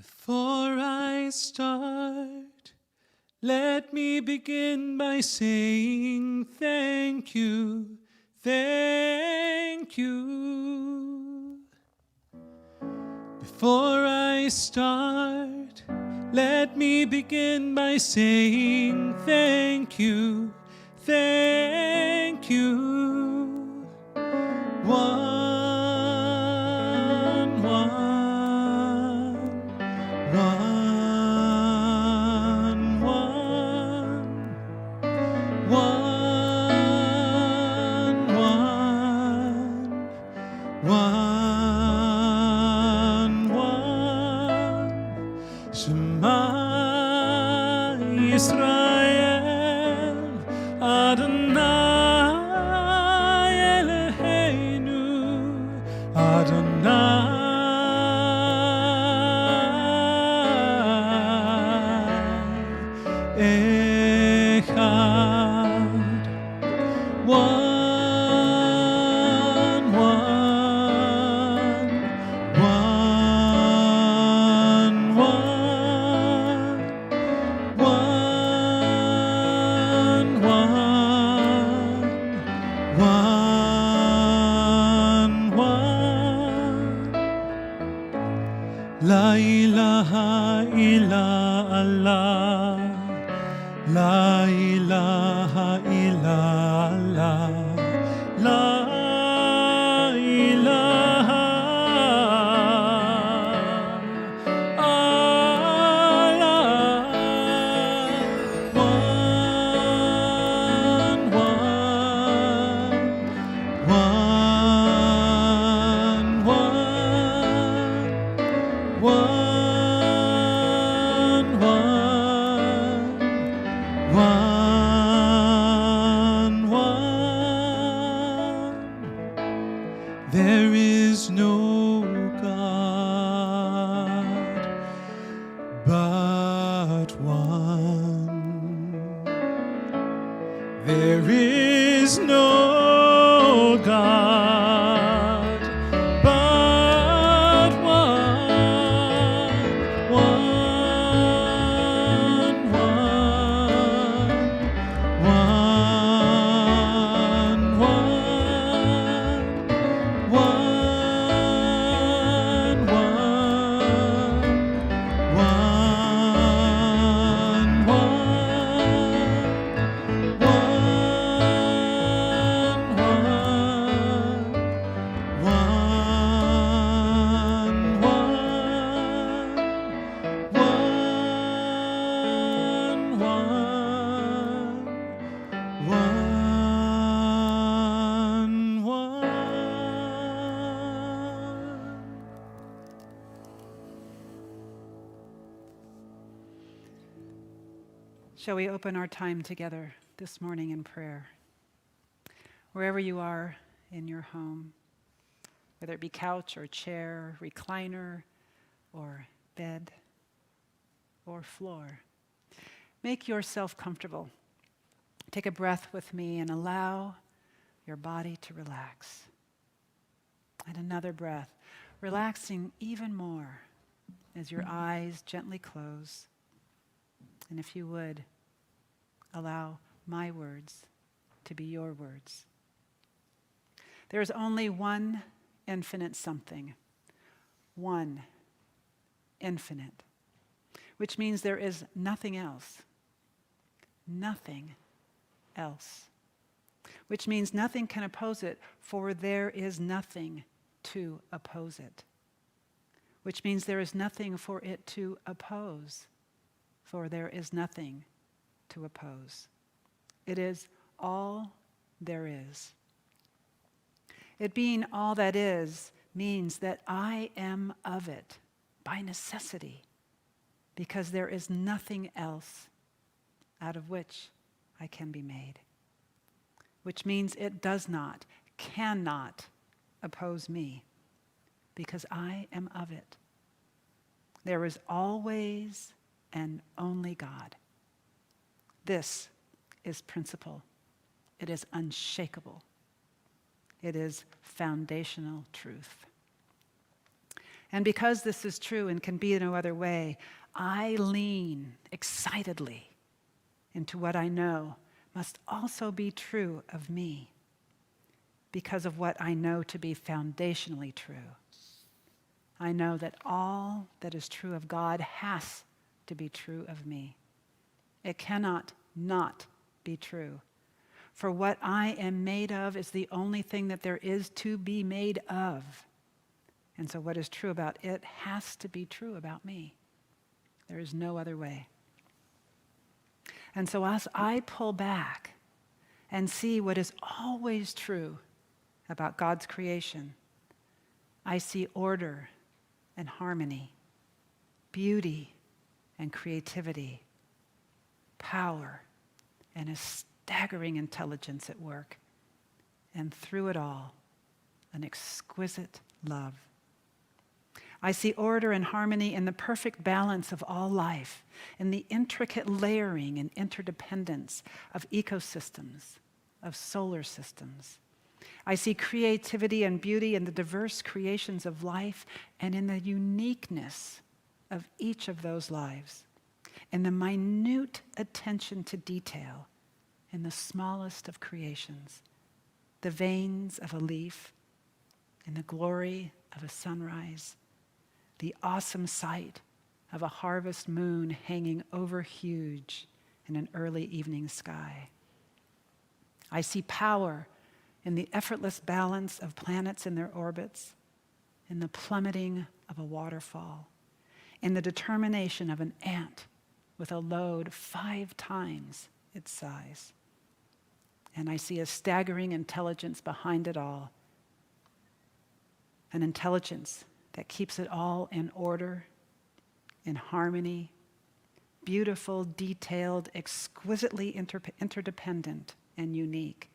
Before I start, let me begin by saying thank you, thank you. Before I start, let me begin by saying thank you, thank you. One. Shema Yisrael Adonai Eloheinu Adonai Echad. One. La ilaha illa Allah, la ilaha illa Allah, la ilaha Allah. There is no God but one. There is no God but one. Shall we open our time together this morning in prayer? Wherever you are in your home, whether it be couch or chair, recliner or bed or floor, make yourself comfortable. Take a breath with me and allow your body to relax. And another breath, relaxing even more as your eyes gently close. And if you would, allow my words to be your words. There is only one infinite something. One infinite. Which means there is nothing else. Nothing else. Which means nothing can oppose it, for there is nothing to oppose it. Which means there is nothing for it to oppose, for there is nothing to oppose. It is all there is. It being all that is means that I am of it by necessity, because there is nothing else out of which I can be made. Which means it does not, cannot oppose me, because I am of it. There is always and only God. This is principle. It is unshakable. It is foundational truth. And because this is true and can be no other way, I lean excitedly into what I know must also be true of me because of what I know to be foundationally true. I know that all that is true of God has to be true of me. It cannot not be true. For what I am made of is the only thing that there is to be made of. And so what is true about it has to be true about me. There is no other way. And so as I pull back and see what is always true about God's creation, I see order and harmony, beauty and creativity, power and a staggering intelligence at work, and through it all, an exquisite love. I see order and harmony in the perfect balance of all life, in the intricate layering and interdependence of ecosystems, of solar systems. I see creativity and beauty in the diverse creations of life and in the uniqueness of each of those lives, in the minute attention to detail in the smallest of creations, the veins of a leaf, in the glory of a sunrise, the awesome sight of a harvest moon hanging over huge in an early evening sky. I see power in the effortless balance of planets in their orbits, in the plummeting of a waterfall, in the determination of an ant with a load 5 times its size. And I see a staggering intelligence behind it all, an intelligence that keeps it all in order, in harmony, beautiful, detailed, exquisitely interdependent, and unique.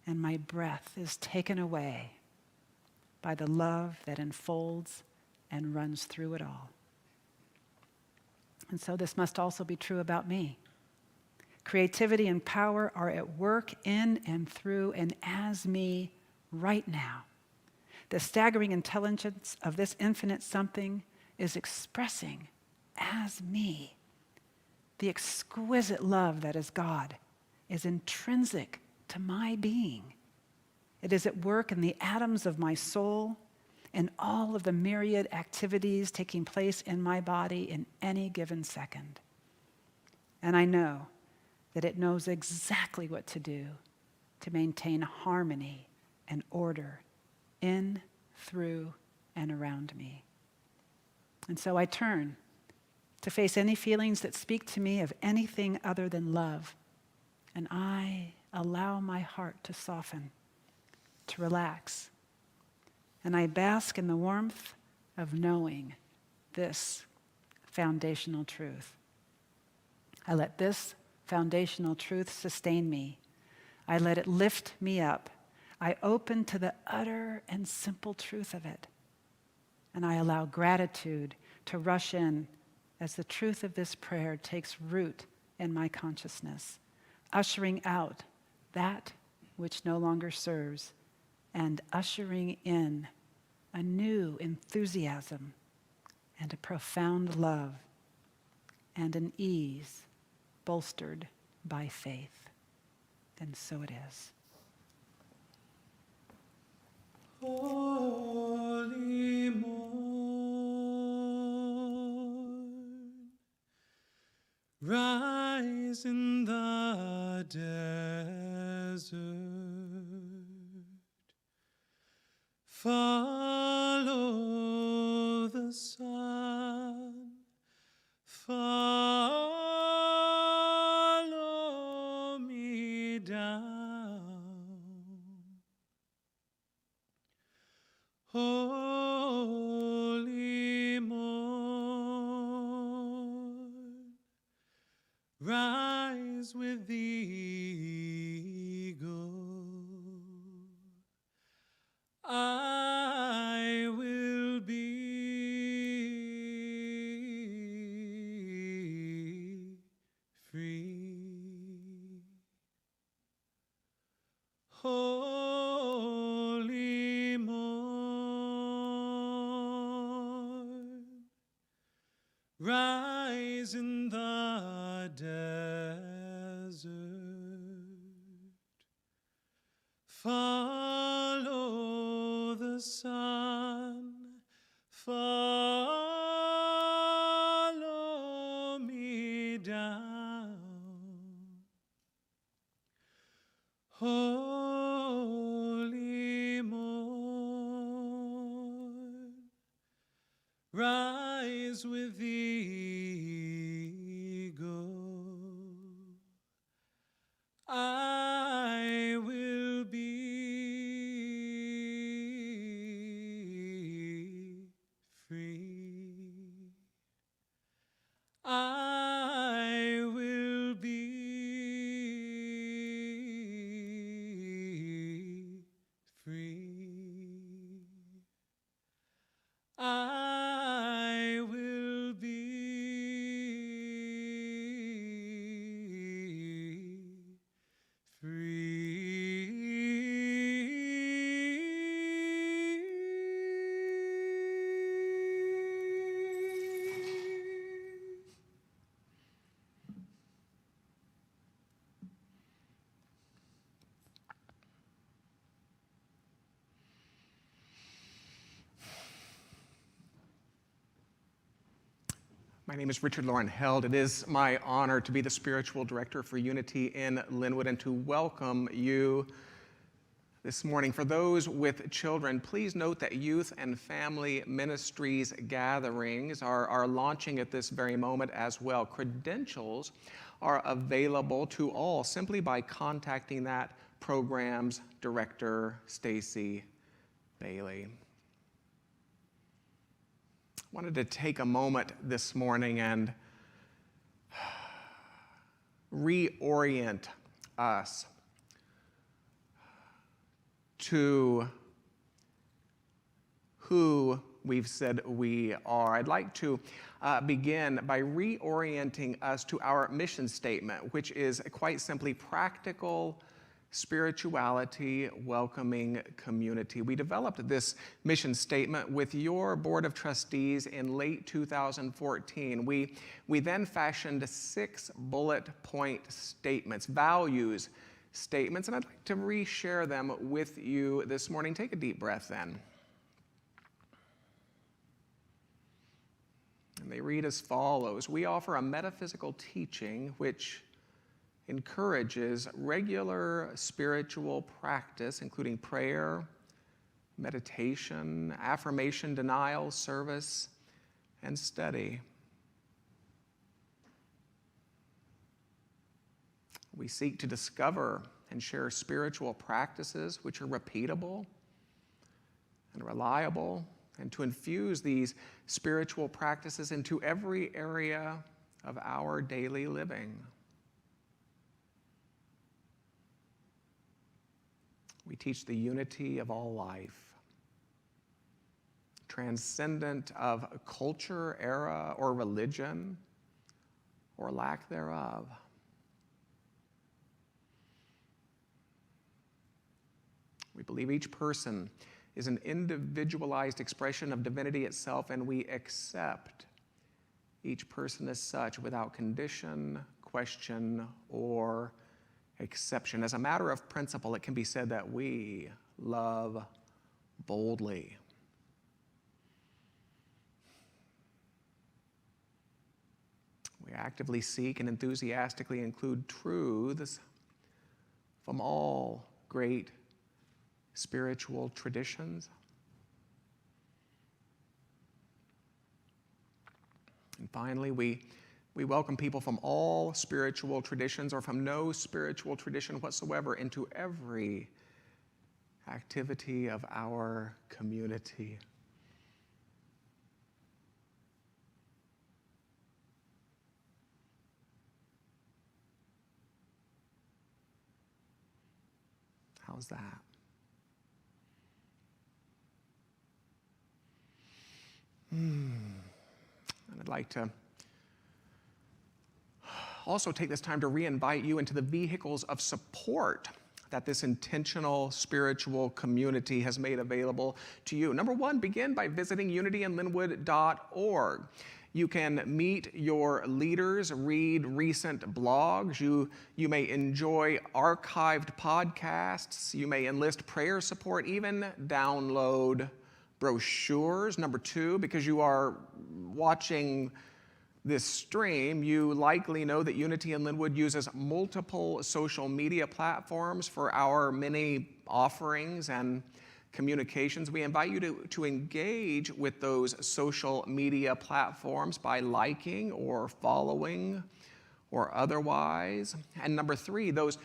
And my breath is taken away by the love that enfolds and runs through it all. And so this must also be true about me. Creativity and power are at work in and through and as me right now. The staggering intelligence of this infinite something is expressing as me. The exquisite love that is God is intrinsic to my being. It is at work in the atoms of my soul and all of the myriad activities taking place in my body in any given second. And I know that it knows exactly what to do to maintain harmony and order in, through, and around me. And so I turn to face any feelings that speak to me of anything other than love, and I allow my heart to soften, to relax, and I bask in the warmth of knowing this foundational truth. I let this foundational truth sustain me. I let it lift me up. I open to the utter and simple truth of it. And I allow gratitude to rush in as the truth of this prayer takes root in my consciousness, ushering out that which no longer serves and ushering in a new enthusiasm and a profound love and an ease bolstered by faith. And so it is. Holy morn, rise in the desert, follow the sun, follow me down. Holy morn, rise with the eagle. I will be free. Holy morn, Son, follow me down. Holy morn, rise with the eagle. I will be free. I will be free. I will be free. My name is Richard Loren Held. It is my honor to be the spiritual director for Unity in Lynnwood and to welcome you this morning. For those with children, please note that youth and family ministries gatherings are launching at this very moment as well. Credentials are available to all simply by contacting that program's director, Stacy Bailey. Wanted to take a moment this morning and reorient us to who we've said we are. I'd like to begin by reorienting us to our mission statement, which is quite simply practical spirituality, welcoming community. We developed this mission statement with your Board of Trustees in late 2014. We then fashioned 6 bullet point statements, values statements, and I'd like to reshare them with you this morning. Take a deep breath then. And they read as follows. We offer a metaphysical teaching which encourages regular spiritual practice, including prayer, meditation, affirmation, denial, service, and study. We seek to discover and share spiritual practices which are repeatable and reliable, and to infuse these spiritual practices into every area of our daily living. We teach the unity of all life, transcendent of culture, era, or religion, or lack thereof. We believe each person is an individualized expression of divinity itself, and we accept each person as such without condition, question, or exception. As a matter of principle, it can be said that we love boldly. We actively seek and enthusiastically include truths from all great spiritual traditions. And finally, we welcome people from all spiritual traditions or from no spiritual tradition whatsoever into every activity of our community. How's that? And I'd like to also take this time to re-invite you into the vehicles of support that this intentional spiritual community has made available to you. Number one, begin by visiting unityinlynnwood.org. You can meet your leaders, read recent blogs. You may enjoy archived podcasts. You may enlist prayer support, even download brochures. Number two, because you are watching this stream, you likely know that Unity in Lynnwood uses multiple social media platforms for our many offerings and communications. We invite you to engage with those social media platforms by liking or following or otherwise. And number three, those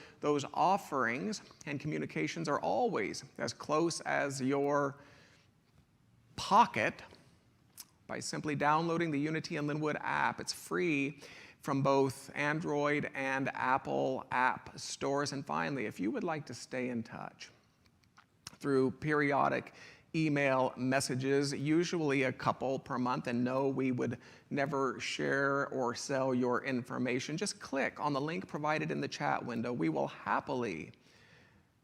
offerings and communications are always as close as your pocket by simply downloading the Unity in Lynnwood app. It's free from both Android and Apple app stores. And finally, if you would like to stay in touch through periodic email messages, usually a couple per month, and no, we would never share or sell your information, just click on the link provided in the chat window. We will happily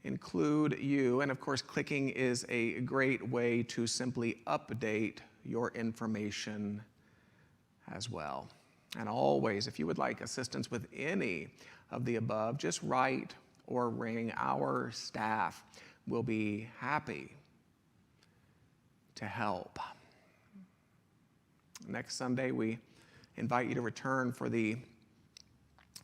include you. And of course, clicking is a great way to simply update your information as well. And always, if you would like assistance with any of the above, just write or ring. Our staff will be happy to help. Next Sunday, we invite you to return for the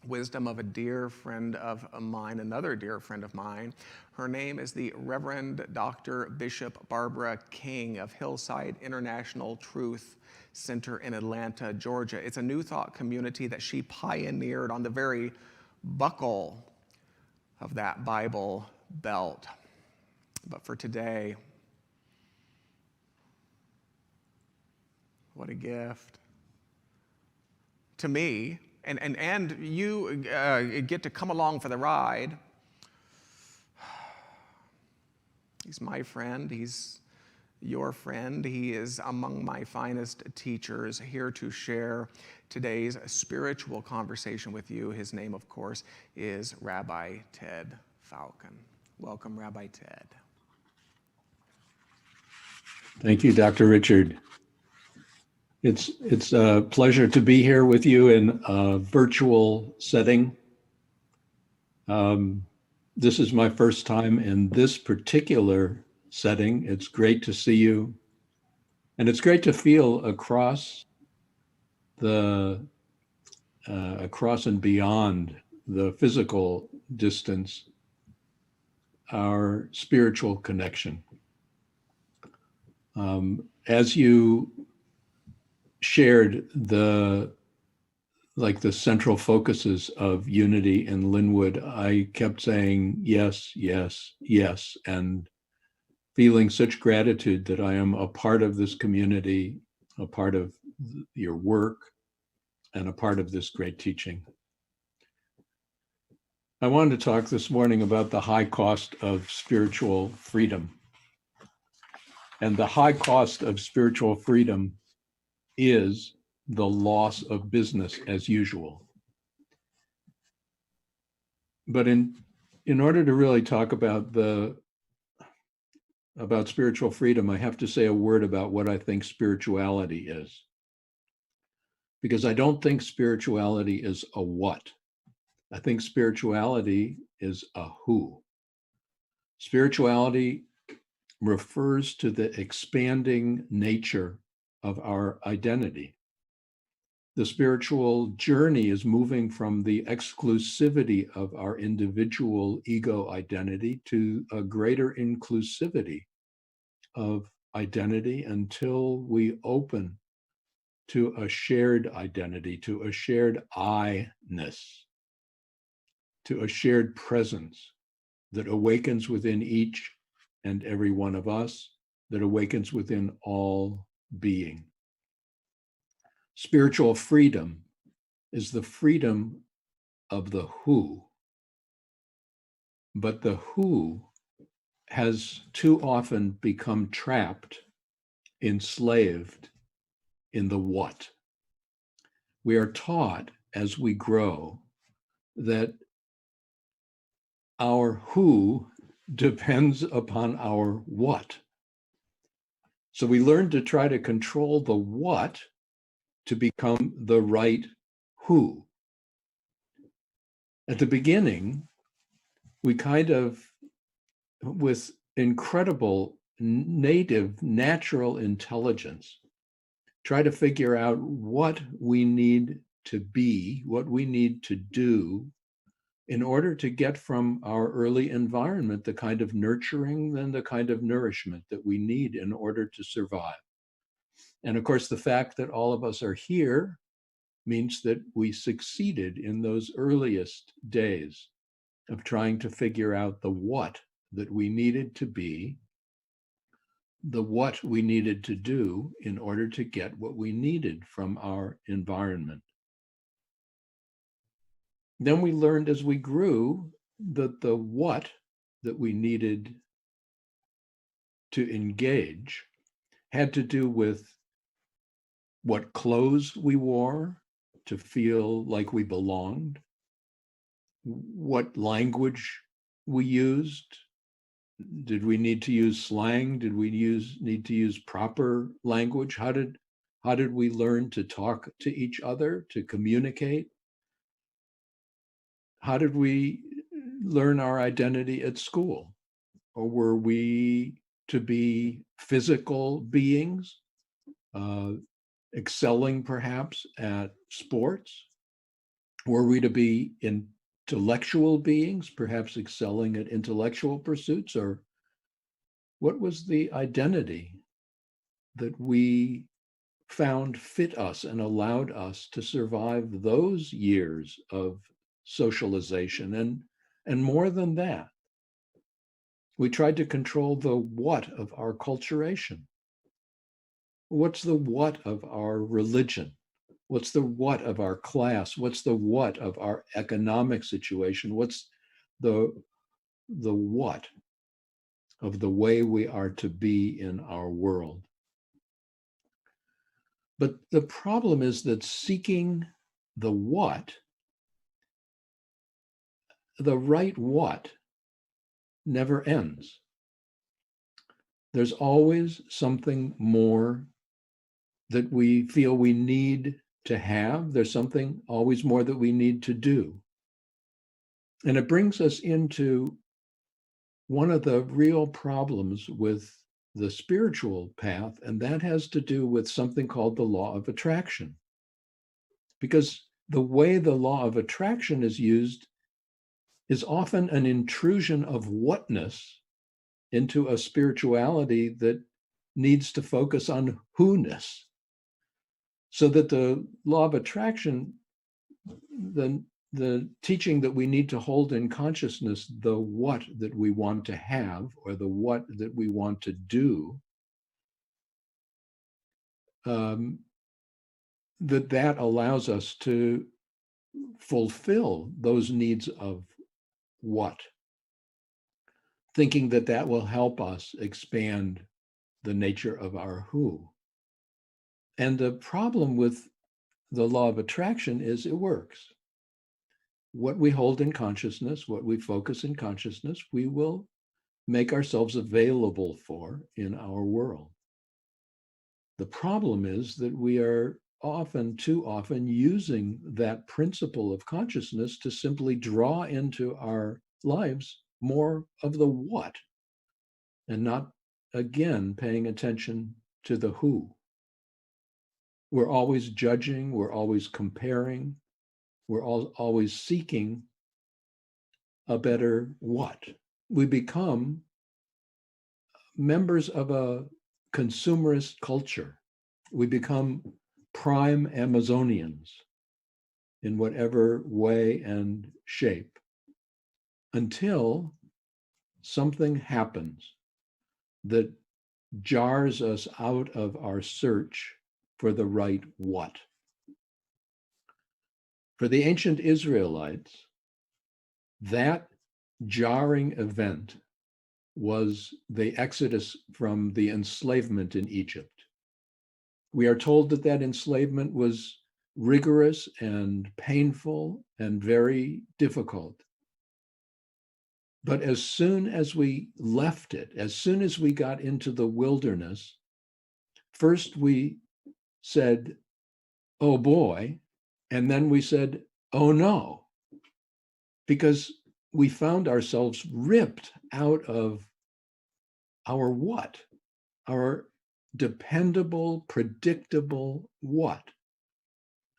wisdom of a dear friend of mine, another dear friend of mine. Her name is the Reverend Dr. Bishop Barbara King of Hillside International Truth Center in Atlanta, Georgia. It's a New Thought community that she pioneered on the very buckle of that Bible Belt. But for today, what a gift to me. And you get to come along for the ride. He's my friend. He's your friend. He is among my finest teachers, here to share today's spiritual conversation with you. His name, of course, is Rabbi Ted Falcon. Welcome, Rabbi Ted. Thank you, Dr. Richard. It's a pleasure to be here with you in a virtual setting. This is my first time in this particular setting. It's great to see you. And it's great to feel across and beyond the physical distance, our spiritual connection. As you shared the central focuses of Unity in Lynnwood, I kept saying yes, yes, yes, and feeling such gratitude that I am a part of this community, a part of your work, and a part of this great teaching. I wanted to talk this morning about the high cost of spiritual freedom. And the high cost of spiritual freedom is the loss of business as usual. But in order to really talk about spiritual freedom, I have to say a word about what I think spirituality is. Because I don't think spirituality is a what. I think spirituality is a who. Spirituality refers to the expanding nature of our identity. The spiritual journey is moving from the exclusivity of our individual ego identity to a greater inclusivity of identity until we open to a shared identity, to a shared I-ness, to a shared presence that awakens within each and every one of us, that awakens within all being. Spiritual freedom is the freedom of the who, but the who has too often become trapped, enslaved in the what. We are taught as we grow that our who depends upon our what. So we learn to try to control the what to become the right who. At the beginning, we kind of, with incredible native natural intelligence, try to figure out what we need to be, what we need to do in order to get from our early environment the kind of nurturing and the kind of nourishment that we need in order to survive. And of course, the fact that all of us are here means that we succeeded in those earliest days of trying to figure out the what that we needed to be, the what we needed to do in order to get what we needed from our environment. Then we learned as we grew that the what that we needed to engage had to do with what clothes we wore to feel like we belonged, what language we used. Did we need to use slang? Did we need to use proper language? How did we learn to talk to each other, to communicate? How did we learn our identity at school? Or were we to be physical beings, excelling perhaps at sports? Were we to be intellectual beings, perhaps excelling at intellectual pursuits? Or what was the identity that we found fit us and allowed us to survive those years of socialization? And more than that, we tried to control the what of our culturation. What's the what of our religion? What's the what of our class? What's the what of our economic situation? What's the what of the way we are to be in our world? But the problem is that seeking the what, the right what, never ends. There's always something more that we feel we need to have. There's something always more that we need to do. And it brings us into one of the real problems with the spiritual path, and that has to do with something called the law of attraction. Because the way the law of attraction is used is often an intrusion of whatness into a spirituality that needs to focus on who-ness. So that the law of attraction, the teaching that we need to hold in consciousness, the what that we want to have or the what that we want to do, that allows us to fulfill those needs of what, thinking that that will help us expand the nature of our who. And the problem with the law of attraction is it works. What we hold in consciousness, what we focus in consciousness, we will make ourselves available for in our world. The problem is that we are too often using that principle of consciousness to simply draw into our lives more of the what, and not, again, paying attention to the who. We're always judging, we're always comparing, we're always seeking a better what. We become members of a consumerist culture. We become prime Amazonians in whatever way and shape, until something happens that jars us out of our search for the right what. For the ancient Israelites, that jarring event was the exodus from the enslavement in Egypt. We are told that that enslavement was rigorous and painful and very difficult. But as soon as we left it, as soon as we got into the wilderness, first we said, oh boy. And then we said, oh no, because we found ourselves ripped out of our what? Our dependable, predictable what?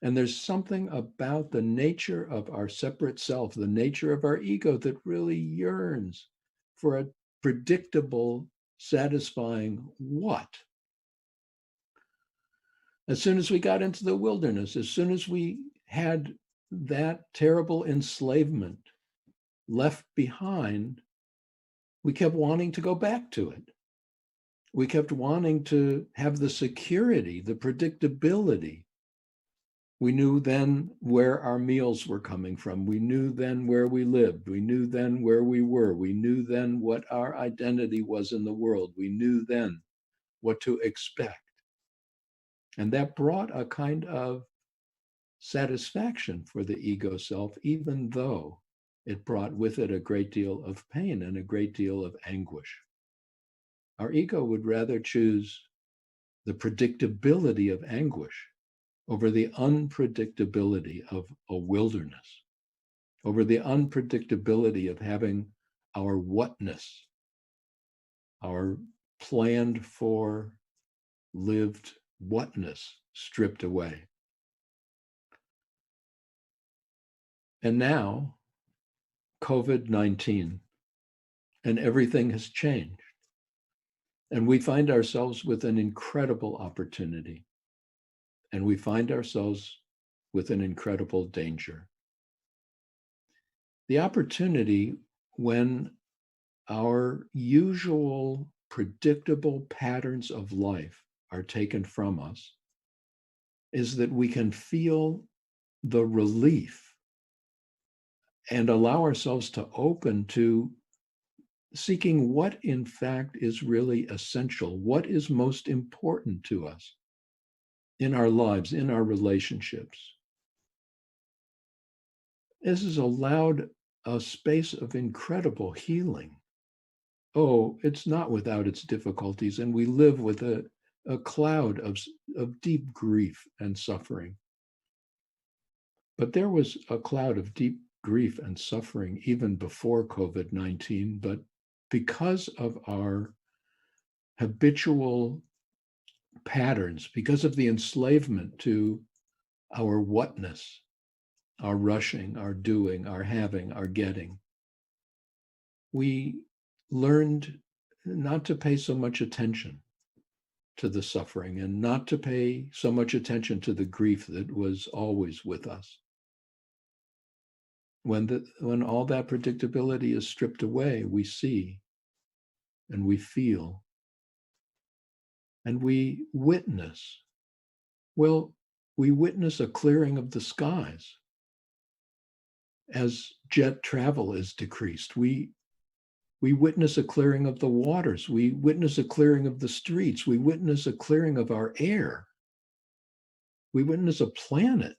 And there's something about the nature of our separate self, the nature of our ego, that really yearns for a predictable, satisfying what? As soon as we got into the wilderness, as soon as we had that terrible enslavement left behind, we kept wanting to go back to it. We kept wanting to have the security, the predictability. We knew then where our meals were coming from. We knew then where we lived. We knew then where we were. We knew then what our identity was in the world. We knew then what to expect. And that brought a kind of satisfaction for the ego self, even though it brought with it a great deal of pain and a great deal of anguish. Our ego would rather choose the predictability of anguish over the unpredictability of a wilderness, over the unpredictability of having our whatness, our planned for, lived whatness stripped away. And now, COVID-19, and everything has changed. And we find ourselves with an incredible opportunity. And we find ourselves with an incredible danger. The opportunity, when our usual predictable patterns of life are taken from us, is that we can feel the relief and allow ourselves to open to seeking what in fact is really essential, what is most important to us in our lives, in our relationships. This has allowed a space of incredible healing. Oh, it's not without its difficulties, and we live with a cloud of deep grief and suffering. But there was a cloud of deep grief and suffering even before COVID-19, but because of our habitual patterns, because of the enslavement to our whatness, our rushing, our doing, our having, our getting, we learned not to pay so much attention to the suffering and not to pay so much attention to the grief that was always with us. When all that predictability is stripped away, we see and we feel and we witness. Well, we witness a clearing of the skies as jet travel is decreased. We witness a clearing of the waters. We witness a clearing of the streets. We witness a clearing of our air. We witness a planet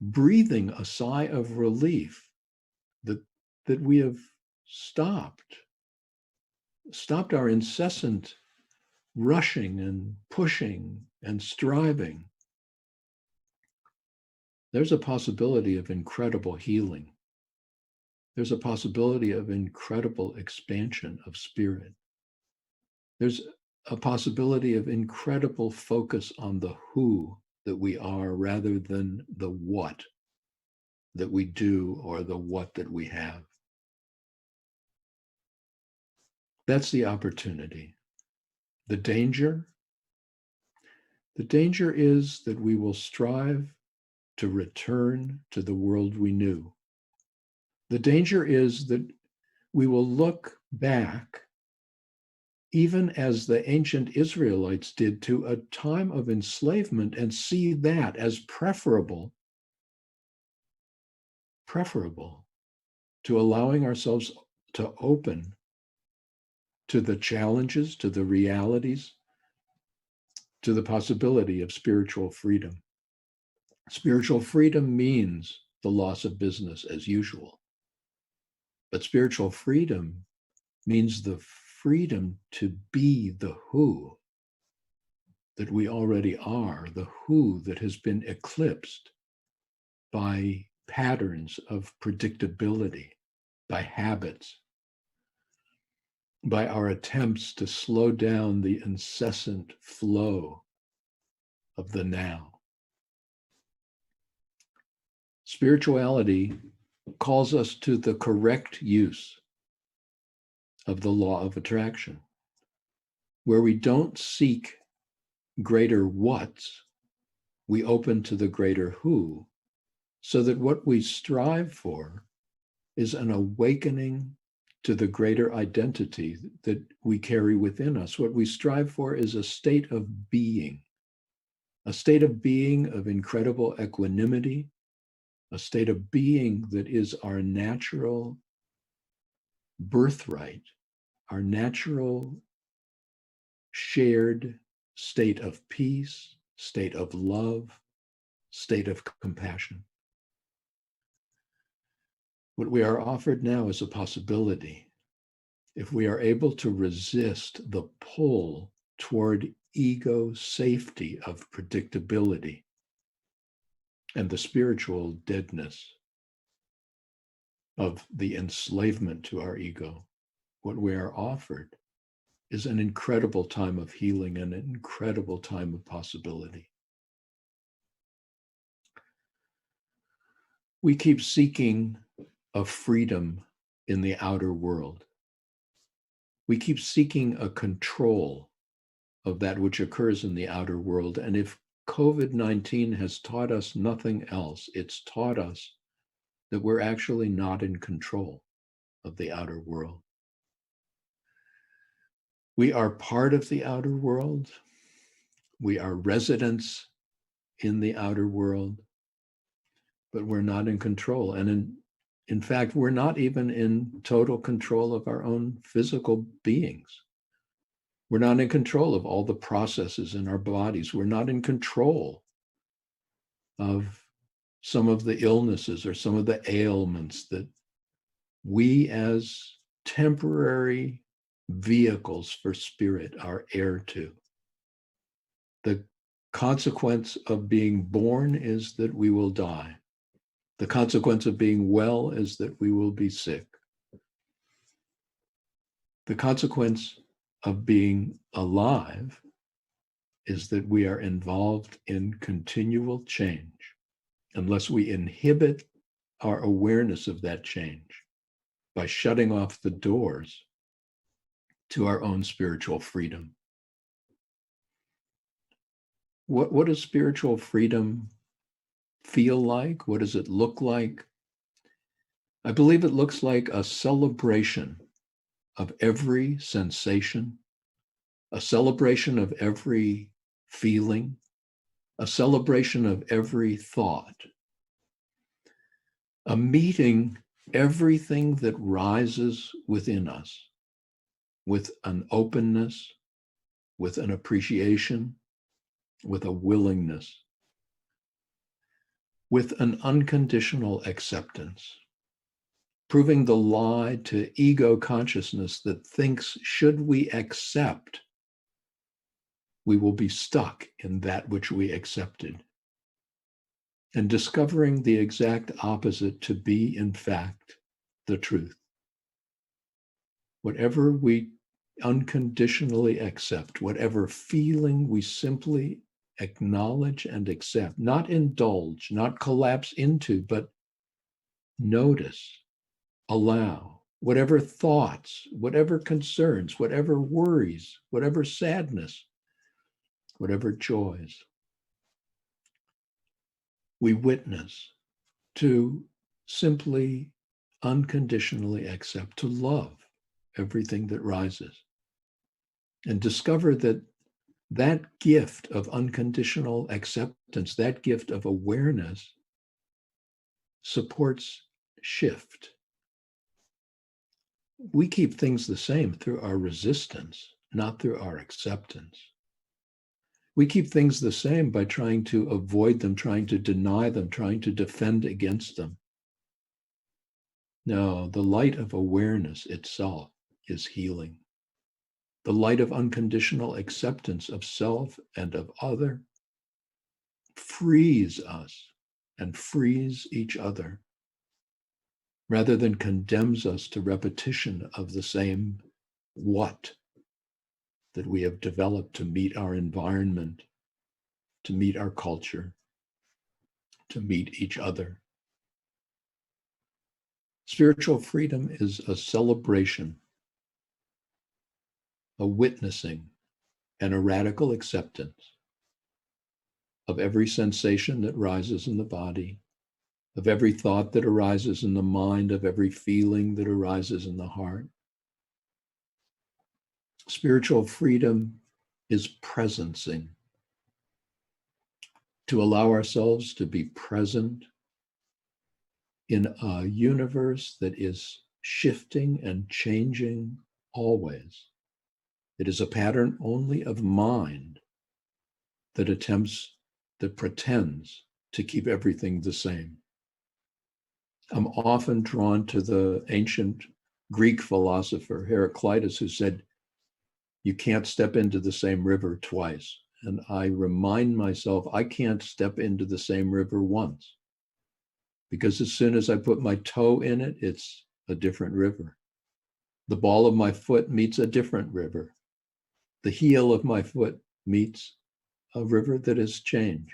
breathing a sigh of relief that we have stopped our incessant rushing and pushing and striving. There's a possibility of incredible healing. There's a possibility of incredible expansion of spirit. There's a possibility of incredible focus on the who that we are rather than the what that we do or the what that we have. That's the opportunity. The danger is that we will strive to return to the world we knew. The danger is that we will look back, even as the ancient Israelites did, to a time of enslavement and see that as preferable to allowing ourselves to open to the challenges, to the realities, to the possibility of spiritual freedom. Spiritual freedom means the loss of business as usual. But spiritual freedom means the freedom to be the who, that we already are, the who that has been eclipsed by patterns of predictability, by habits, by our attempts to slow down the incessant flow of the now. Spirituality calls us to the correct use of the law of attraction, where we don't seek greater whats, we open to the greater who, so that what we strive for is an awakening to the greater identity that we carry within us. What we strive for is a state of being of incredible equanimity, a state of being that is our natural birthright, our natural shared state of peace, state of love, state of compassion. What we are offered now is a possibility. If we are able to resist the pull toward ego safety of predictability and the spiritual deadness of the enslavement to our ego, what we are offered is an incredible time of healing and an incredible time of possibility. We keep seeking a freedom in the outer world. We keep seeking a control of that which occurs in the outer world. And if COVID-19 has taught us nothing else, it's taught us that we're actually not in control of the outer world. We are part of the outer world. We are residents in the outer world, but we're not in control. And in fact, we're not even in total control of our own physical beings. We're not in control of all the processes in our bodies. We're not in control of some of the illnesses or some of the ailments that we as temporary vehicles for spirit are heir to. The consequence of being born is that we will die. The consequence of being well is that we will be sick. The consequence of being alive is that we are involved in continual change unless we inhibit our awareness of that change by shutting off the doors to our own spiritual freedom. What does spiritual freedom feel like? What does it look like? I believe it looks like a celebration of every sensation, a celebration of every feeling, a celebration of every thought, a meeting everything that rises within us with an openness, with an appreciation, with a willingness, with an unconditional acceptance, proving the lie to ego consciousness that thinks should we accept, we will be stuck in that which we accepted, and discovering the exact opposite to be, in fact, the truth. Whatever we unconditionally accept, whatever feeling we simply acknowledge and accept, not indulge, not collapse into, but notice, allow, whatever thoughts, whatever concerns, whatever worries, whatever sadness, whatever joys, we witness, to simply unconditionally accept, to love everything that rises, and discover that that gift of unconditional acceptance, that gift of awareness, supports shift. We keep things the same through our resistance, not through our acceptance. We keep things the same by trying to avoid them, trying to deny them, trying to defend against them. No, the light of awareness itself is healing. the light of unconditional acceptance of self and of other, frees us and frees each other, rather than condemns us to repetition of the same what that we have developed to meet our environment, to meet our culture, to meet each other. Spiritual freedom is a celebration, a witnessing, and a radical acceptance of every sensation that rises in the body, of every thought that arises in the mind, of every feeling that arises in the heart. Spiritual freedom is presencing, to allow ourselves to be present in a universe that is shifting and changing always. It is a pattern only of mind that pretends to keep everything the same. I'm often drawn to the ancient Greek philosopher Heraclitus, who said, "You can't step into the same river twice." And I remind myself, I can't step into the same river once, because as soon as I put my toe in it, it's a different river. The ball of my foot meets a different river. The heel of my foot meets a river that has changed.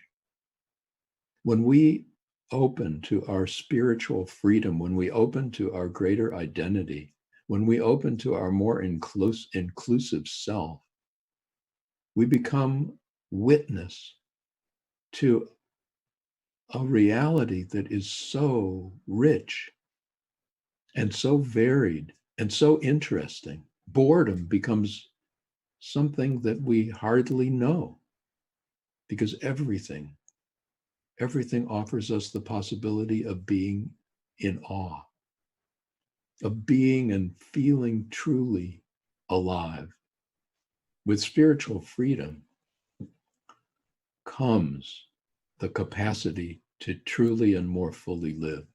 When we open to our spiritual freedom, when we open to our greater identity, when we open to our more inclusive self, we become witness to a reality that is so rich and so varied and so interesting. Boredom becomes something that we hardly know, because everything offers us the possibility of being in awe, of being and feeling truly alive. With spiritual freedom comes the capacity to truly and more fully live.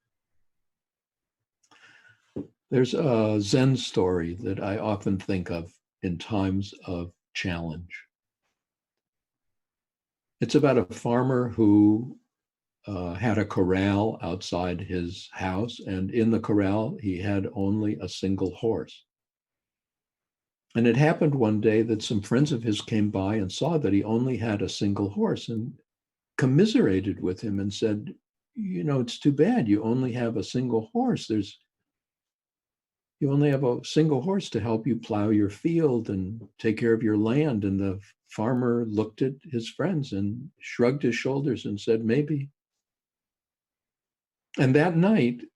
There's a Zen story that I often think of in times of challenge. It's about a farmer who had a corral outside his house, and in the corral he had only a single horse. And it happened one day that some friends of his came by and saw that he only had a single horse and commiserated with him and said, "It's too bad you only have a single horse. You only have a single horse to help you plow your field and take care of your land." And the farmer looked at his friends and shrugged his shoulders and said, "Maybe." And that night,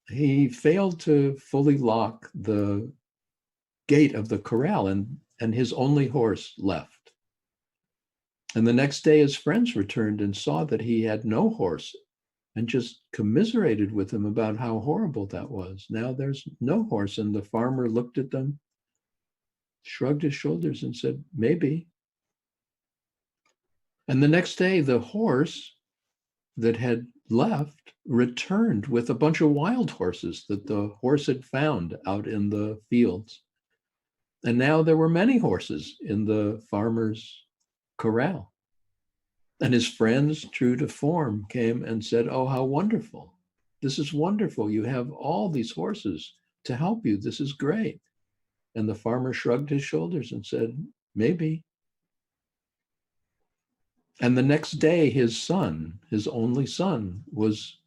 he failed to fully lock the gate of the corral, and his only horse left. And the next day, his friends returned and saw that he had no horse and just commiserated with him about how horrible that was. Now there's no horse. And the farmer looked at them, shrugged his shoulders and said, "Maybe." And the next day, the horse that had left returned with a bunch of wild horses that the horse had found out in the fields. And now there were many horses in the farmer's corral. And his friends, true to form, came and said, "Oh, how wonderful. This is wonderful. You have all these horses to help you. This is great." And the farmer shrugged his shoulders and said, "Maybe." And the next day, his son, his only son, was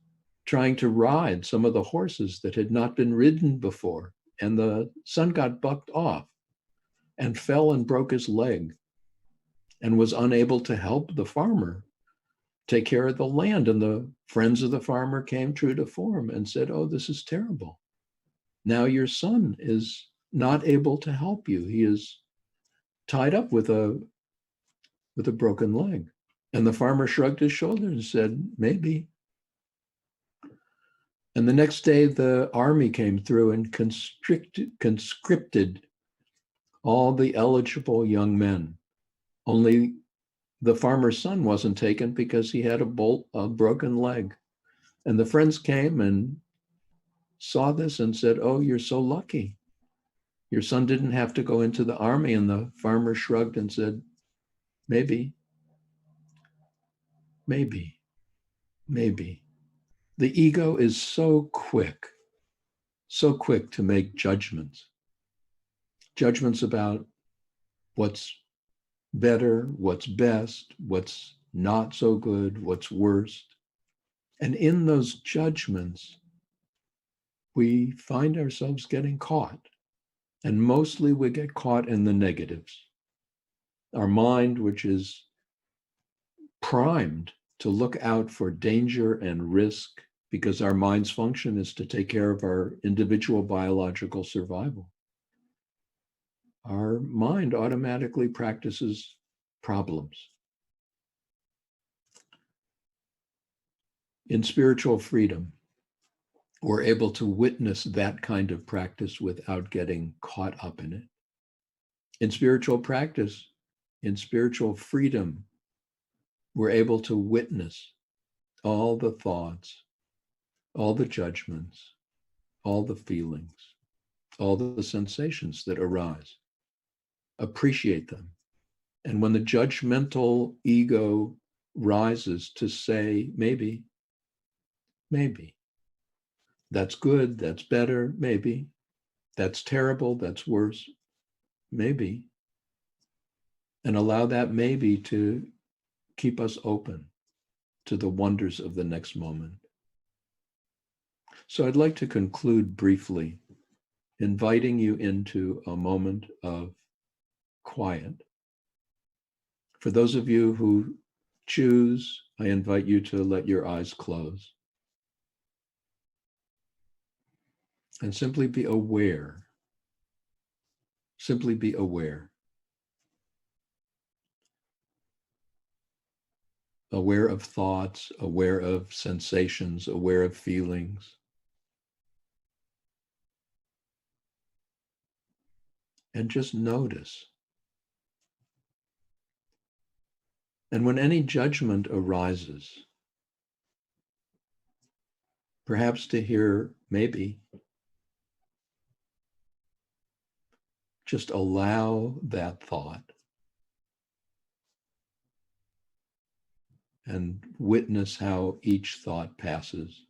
trying to ride some of the horses that had not been ridden before. And the son got bucked off and fell and broke his leg and was unable to help the farmer take care of the land. And the friends of the farmer came true to form and said, "Oh, this is terrible. Now your son is not able to help you. He is tied up with a broken leg." And the farmer shrugged his shoulders and said, "Maybe." And the next day, the army came through and conscripted all the eligible young men. Only the farmer's son wasn't taken because he had a broken leg. And the friends came and saw this and said, "Oh, you're so lucky. Your son didn't have to go into the army, and the farmer shrugged and said, maybe, maybe, maybe. The ego is so quick to make judgments about what's better, what's best, what's not so good, what's worst. And in those judgments, we find ourselves getting caught. And mostly we get caught in the negatives. Our mind, which is primed to look out for danger and risk, because our mind's function is to take care of our individual biological survival. Our mind automatically practices problems. In spiritual freedom, we're able to witness that kind of practice without getting caught up in it. In spiritual practice, in spiritual freedom, we're able to witness all the thoughts, all the judgments, all the feelings, all the sensations that arise. Appreciate them. And when the judgmental ego rises to say, maybe, that's good, that's better, maybe, that's terrible, that's worse, maybe, and allow that maybe to keep us open to the wonders of the next moment. So I'd like to conclude briefly, inviting you into a moment of quiet. For those of you who choose, I invite you to let your eyes close and simply be aware. Simply be aware. Aware of thoughts, aware of sensations, aware of feelings. And just notice. And when any judgment arises, perhaps to hear maybe, just allow that thought and witness how each thought passes.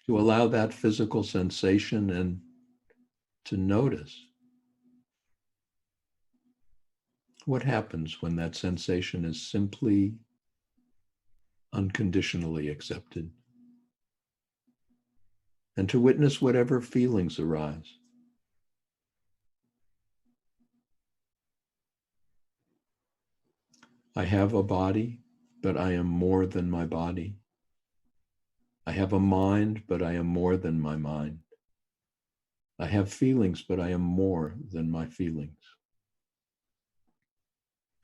To allow that physical sensation and to notice what happens when that sensation is simply unconditionally accepted. And to witness whatever feelings arise. I have a body, but I am more than my body. I have a mind, but I am more than my mind. I have feelings, but I am more than my feelings.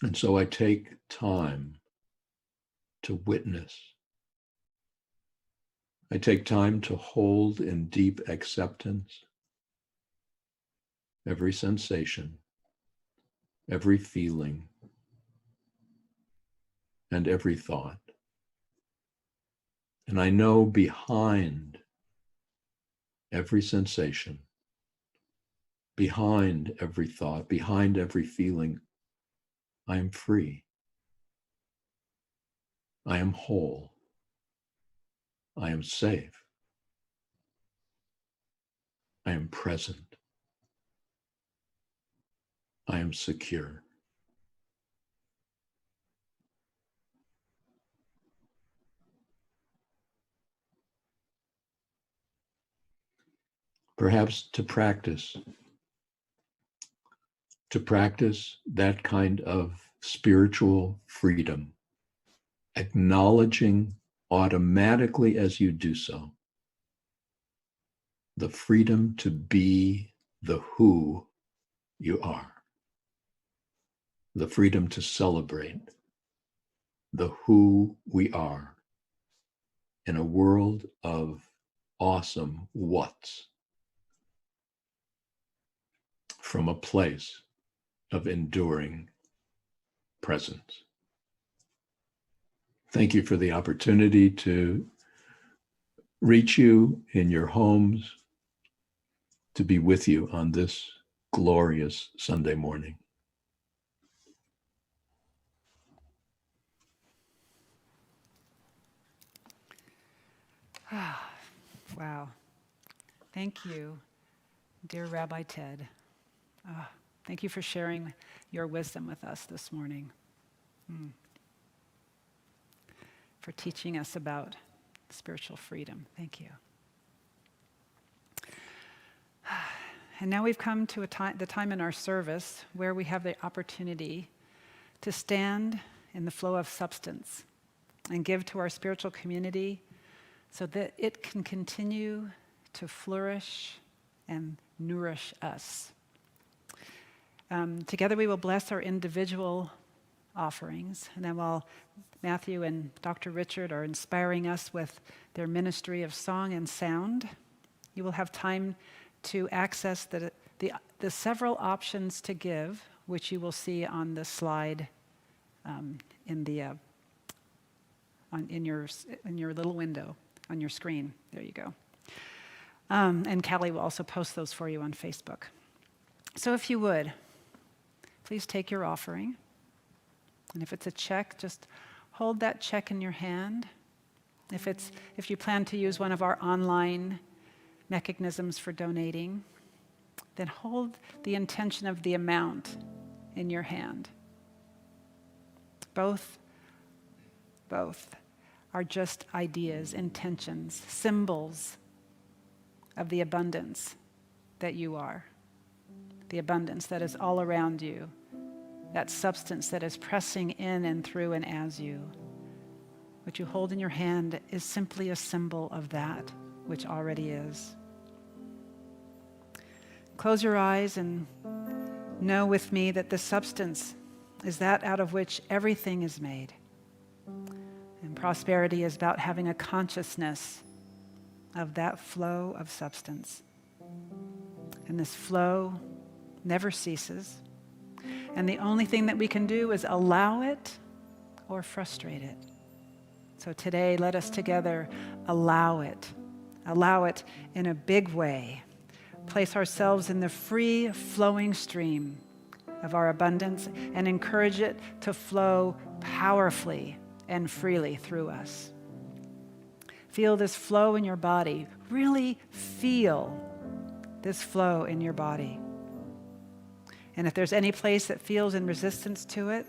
And so I take time to witness. I take time to hold in deep acceptance every sensation, every feeling, and every thought. And I know behind every sensation, behind every thought, behind every feeling, I am free. I am whole. I am safe. I am present. I am secure. Perhaps to practice that kind of spiritual freedom, acknowledging automatically as you do so the freedom to be the who you are, the freedom to celebrate the who we are in a world of awesome what's, from a place of enduring presence. Thank you for the opportunity to reach you in your homes, to be with you on this glorious Sunday morning. Wow. Thank you, dear Rabbi Ted. Thank you for sharing your wisdom with us this morning. For teaching us about spiritual freedom. Thank you. And now we've come to the time in our service where we have the opportunity to stand in the flow of substance and give to our spiritual community so that it can continue to flourish and nourish us. Together we will bless our individual offerings, and then while Matthew and Dr. Richard are inspiring us with their ministry of song and sound, you will have time to access the several options to give, which you will see on the slide in your little window on your screen. There you go. And Callie will also post those for you on Facebook. So if you would, please take your offering. And if it's a check, just hold that check in your hand. If you plan to use one of our online mechanisms for donating, then hold the intention of the amount in your hand. Both are just ideas, intentions, symbols of the abundance that you are, the abundance that is all around you, that substance that is pressing in and through and as you. What you hold in your hand is simply a symbol of that which already is. Close your eyes and know with me that the substance is that out of which everything is made. And prosperity is about having a consciousness of that flow of substance. And this flow never ceases. And the only thing that we can do is allow it or frustrate it. So today, let us together allow it in a big way. Place ourselves in the free flowing stream of our abundance and encourage it to flow powerfully and freely through us. Feel this flow in your body. Really feel this flow in your body. And if there's any place that feels in resistance to it,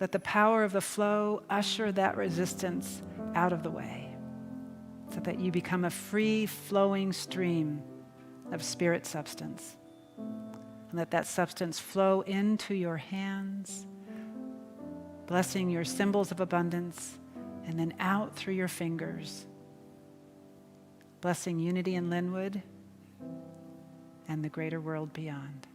let the power of the flow usher that resistance out of the way so that you become a free flowing stream of spirit substance. And let that substance flow into your hands, blessing your symbols of abundance, and then out through your fingers, blessing unity in Lynnwood and the greater world beyond.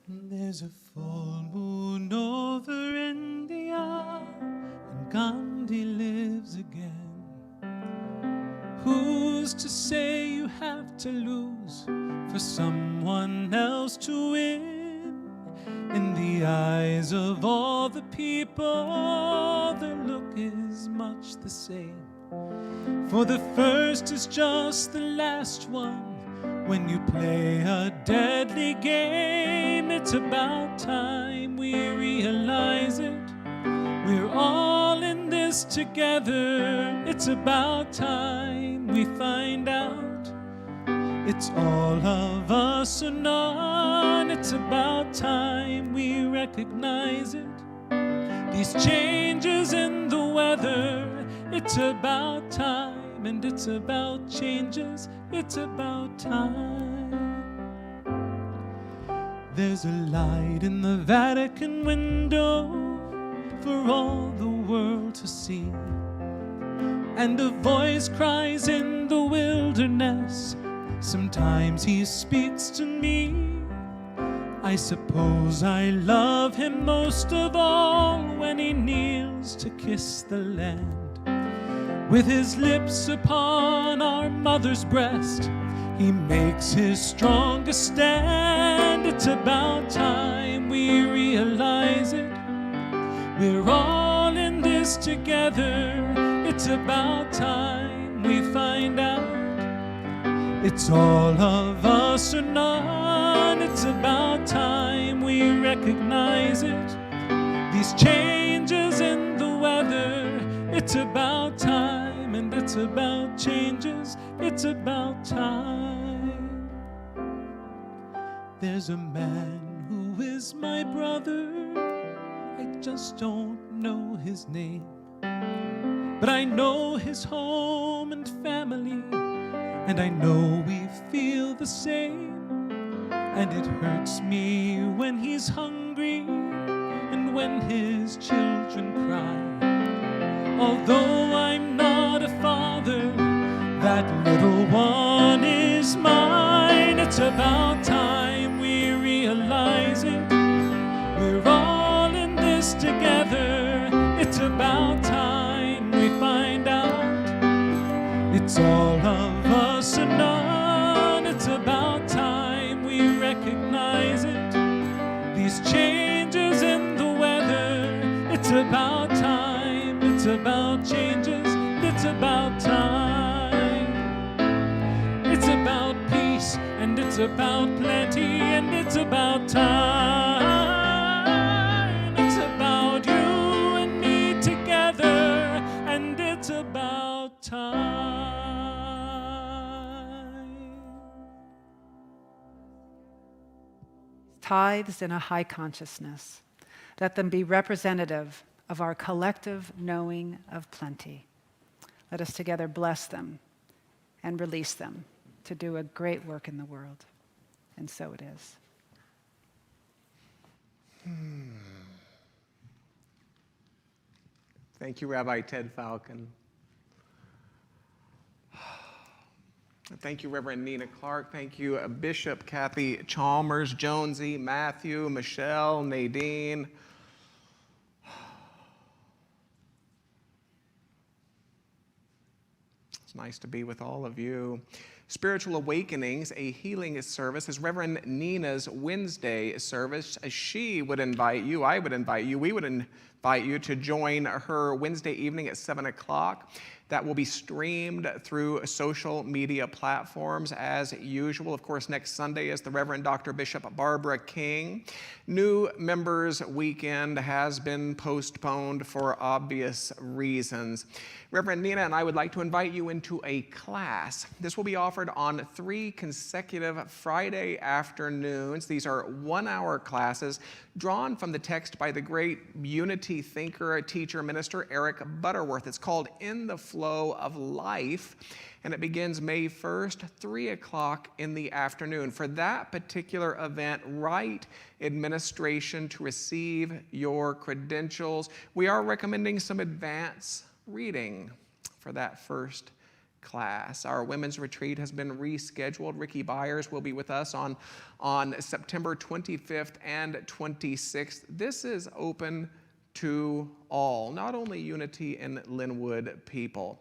There's a full moon over India, and Gandhi lives again. Who's to say you have to lose for someone else to win? In the eyes of all the people, the look is much the same. For the first is just the last one. When you play a deadly game, it's about time we realize it. We're all in this together. It's about time we find out. It's all of us or none. It's about time we recognize it. These changes in the weather, it's about time, and it's about changes. It's about time. There's a light in the Vatican window for all the world to see, and a voice cries in the wilderness. Sometimes he speaks to me. I suppose I love him most of all when he kneels to kiss the land. With his lips upon our mother's breast, he makes his strongest stand. It's about time we realize it. We're all in this together. It's about time we find out. It's all of us or none. It's about time we recognize it. These changes in the weather. It's about time, and it's about changes. It's about time. There's a man who is my brother. I just don't know his name, but I know his home and family, and I know we feel the same. And it hurts me when he's hungry and when his children cry. Although I'm not a father, that little one is mine. It's about time we realize it. We're all in this together. It's about time we find out. It's all of us or none. It's about time we recognize it. These changes in the weather. It's about time. It's about changes. It's about time. It's about peace, and it's about plenty, and it's about time. It's about you and me together, and it's about time. Tithes in a high consciousness. Let them be representative of our collective knowing of plenty. Let us together bless them and release them to do a great work in the world. And so it is. Thank you, Rabbi Ted Falcon. Thank you, Reverend Nina Clark. Thank you, Bishop Cathy Chalmers, Jonesy, Matthew, Michelle, Nadine. It's nice to be with all of you. Spiritual Awakenings, a healing service, is Reverend Nina's Wednesday service. She would invite you, I would invite you, we would invite you to join her Wednesday evening at 7 o'clock. That will be streamed through social media platforms as usual. Of course, next Sunday is the Reverend Dr. Bishop Barbara King. New Members Weekend has been postponed for obvious reasons. Reverend Nina and I would like to invite you into a class. This will be offered on 3 consecutive Friday afternoons. These are 1-hour classes drawn from the text by the great unity thinker, teacher, minister Eyck Butterworth. It's called In the Flow of Life, and it begins May 1st, 3 o'clock in the afternoon. For that particular event, write administration to receive your credentials. We are recommending some advance reading for that first class. Our women's retreat has been rescheduled. Ricky Byers will be with us on September 25th and 26th. This is open to all, not only Unity in Lynnwood people.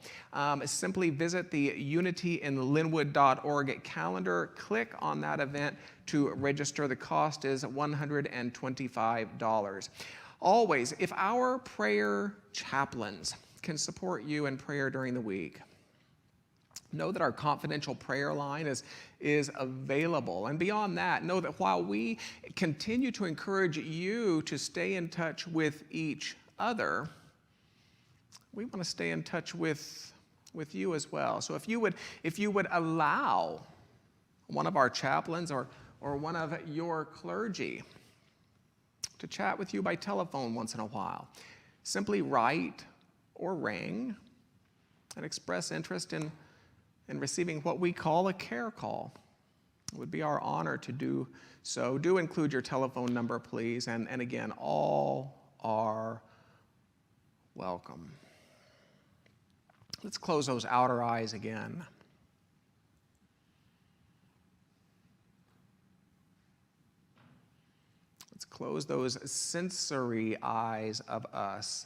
Simply visit the unityinlynnwood.org calendar, click on that event to register. The cost is $125. Always, if our prayer chaplains can support you in prayer during the week, know that our confidential prayer line is available. And beyond that, know that while we continue to encourage you to stay in touch with each other, we want to stay in touch with you as well. So if you would allow one of our chaplains or one of your clergy to chat with you by telephone once in a while, simply write or ring and express interest in receiving what we call a care call. It would be our honor to do so. Do include your telephone number, please. And again, all are welcome. Let's close those outer eyes again. Let's close those sensory eyes of us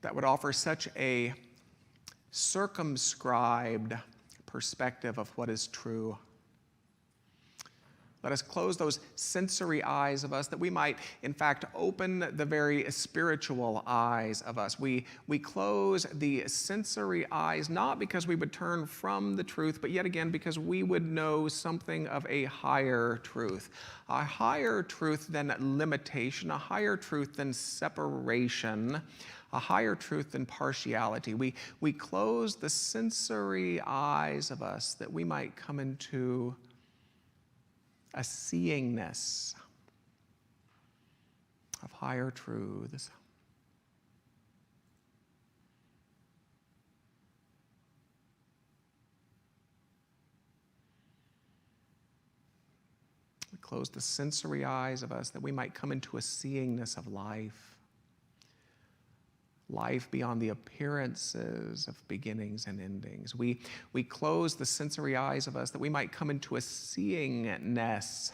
that would offer such a circumscribed perspective of what is true. Let us close those sensory eyes of us that we might, in fact, open the very spiritual eyes of us. We close the sensory eyes not because we would turn from the truth, but yet again because we would know something of a higher truth than limitation, a higher truth than separation, a higher truth than partiality. We close the sensory eyes of us that we might come into a seeingness of higher truths. We close the sensory eyes of us that we might come into a seeingness of life. Life beyond the appearances of beginnings and endings. We close the sensory eyes of us that we might come into a seeingness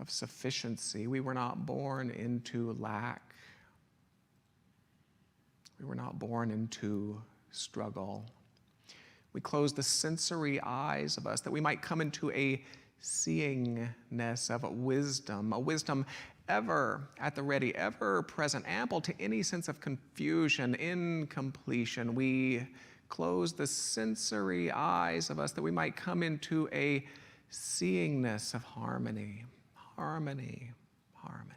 of sufficiency. We were not born into lack. We were not born into struggle. We close the sensory eyes of us that we might come into a seeingness of wisdom, a wisdom ever at the ready, ever present, ample to any sense of confusion, incompletion. We close the sensory eyes of us that we might come into a seeingness of harmony, harmony, harmony.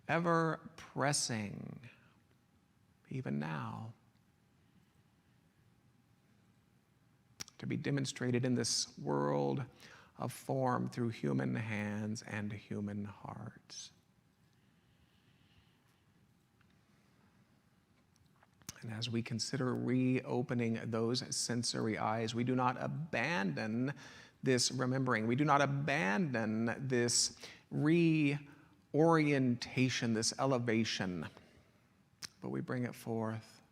Ever pressing, even now, to be demonstrated in this world of form through human hands and human hearts. And as we consider reopening those sensory eyes, we do not abandon this remembering. We do not abandon this reorientation, this elevation, but we bring it forth.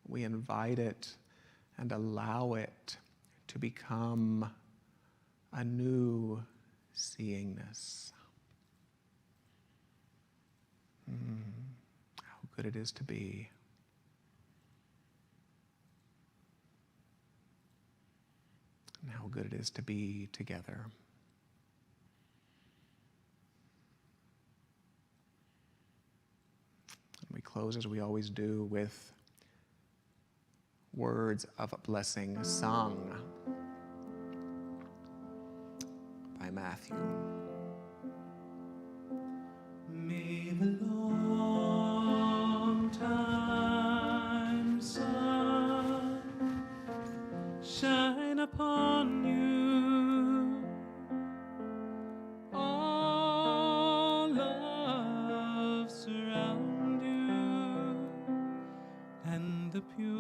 We invite it and allow it to become a new seeingness. How good it is to be. And how good it is to be together. And we close, as we always do, with words of blessing sung by Matthew. May the long time sun shine upon you, all love surround you, and the pure